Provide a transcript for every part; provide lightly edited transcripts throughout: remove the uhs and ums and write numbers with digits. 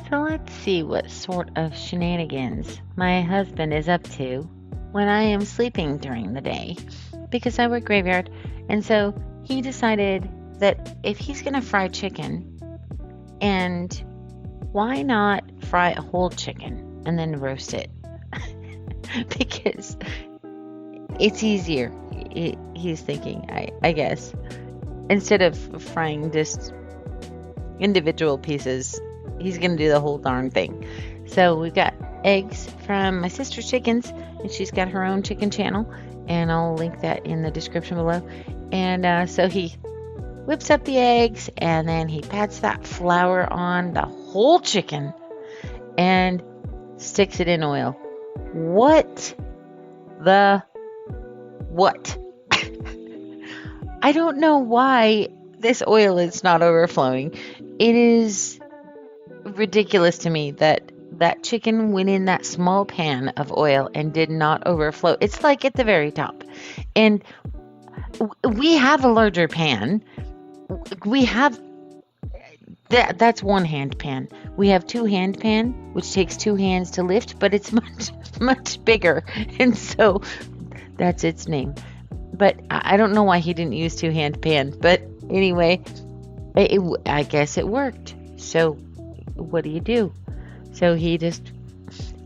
So let's see what sort of shenanigans my husband is up to when I am sleeping during the day, because I work graveyard. And so he decided that if he's going to fry chicken, and why not fry a whole chicken and then roast it? Because it's easier, he's thinking, I guess. Instead of frying just individual pieces, he's going to do the whole darn thing. So we've got eggs from my sister's chickens, and she's got her own chicken channel, and I'll link that in the description below. And so he whips up the eggs, and then he pats that flour on the whole chicken and sticks it in oil. What? I don't know why this oil is not overflowing. It is ridiculous to me that that chicken went in that small pan of oil and did not overflow. It's like at the very top. And we have a larger pan. We have that's one hand pan. We have two hand pan, which takes two hands to lift, but it's much bigger. And so that's its name. But I don't know why he didn't use two hand pan. But anyway, I guess it worked. So what do? So he just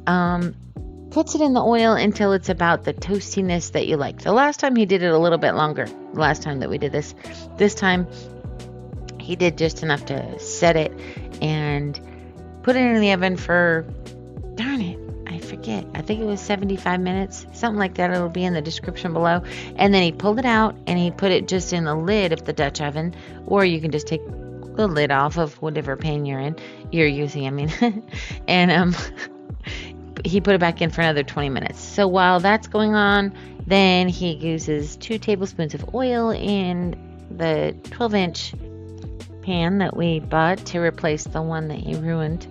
puts it in the oil until it's about the toastiness that you like. The last time he did it a little bit longer. Last time that we did this. This time he did just enough to set it and put it in the oven for, darn it, I forget. I think it was 75 minutes, something like that. It'll be in the description below. And then he pulled it out and he put it just in the lid of the Dutch oven, or you can just take the lid off of whatever pan you're using. I mean, and he put it back in for another 20 minutes. So while that's going on, then he uses 2 tablespoons of oil in the 12-inch pan that we bought to replace the one that he ruined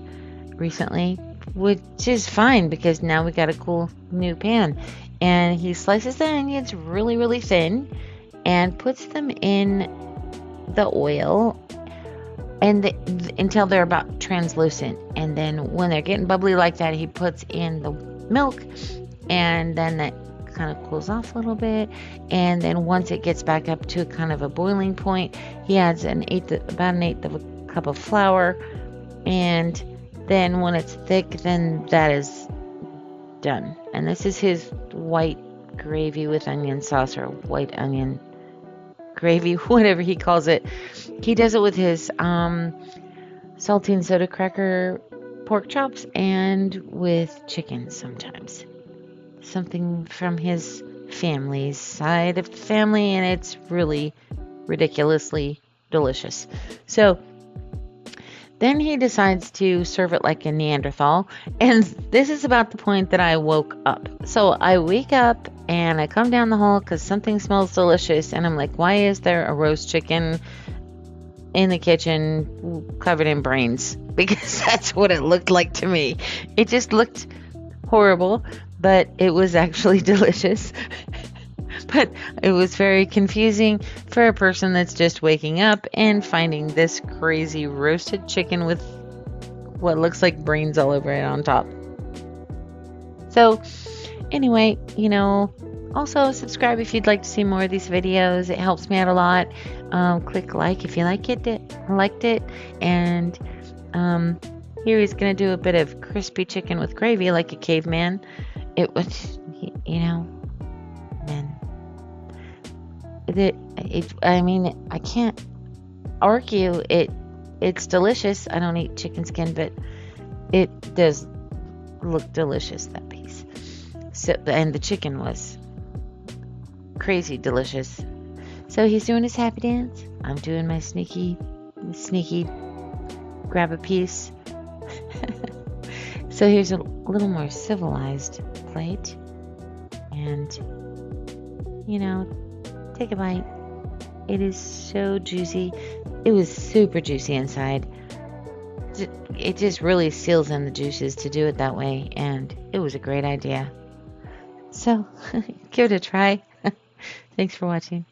recently, which is fine because now we got a cool new pan. And he slices the onions really, really thin and puts them in the oil and until they're about translucent. And then when they're getting bubbly like that, he puts in the milk, and then that kind of cools off a little bit. And then once it gets back up to kind of a boiling point, he adds about an eighth of a cup of flour. And then when it's thick, then that is done. And this is his white gravy with onion sauce, or white onion gravy, whatever he calls it. He does it with his saltine soda cracker pork chops and with chicken sometimes. Something from his family's side of the family, and it's really ridiculously delicious. So then he decides to serve it like a Neanderthal, and this is about the point that I woke up. So I wake up and I come down the hall because something smells delicious, and I'm like, why is there a roast chicken in the kitchen covered in brains? Because that's what it looked like to me. It just looked horrible, but it was actually delicious. But it was very confusing for a person that's just waking up and finding this crazy roasted chicken with what looks like brains all over it on top. So anyway, also subscribe if you'd like to see more of these videos. It helps me out a lot. Click like if you liked it. And here he's going to do a bit of crispy chicken with gravy like a caveman. It was, man. I can't argue it's delicious. I don't eat chicken skin, but it does look delicious, that piece. So, and the chicken was crazy delicious. So he's doing his happy dance. I'm doing my sneaky grab a piece. So here's a little more civilized plate, and take a bite. It is so juicy. It was super juicy inside. It just really seals in the juices to do it that way, and it was a great idea. So give it a try. Thanks for watching.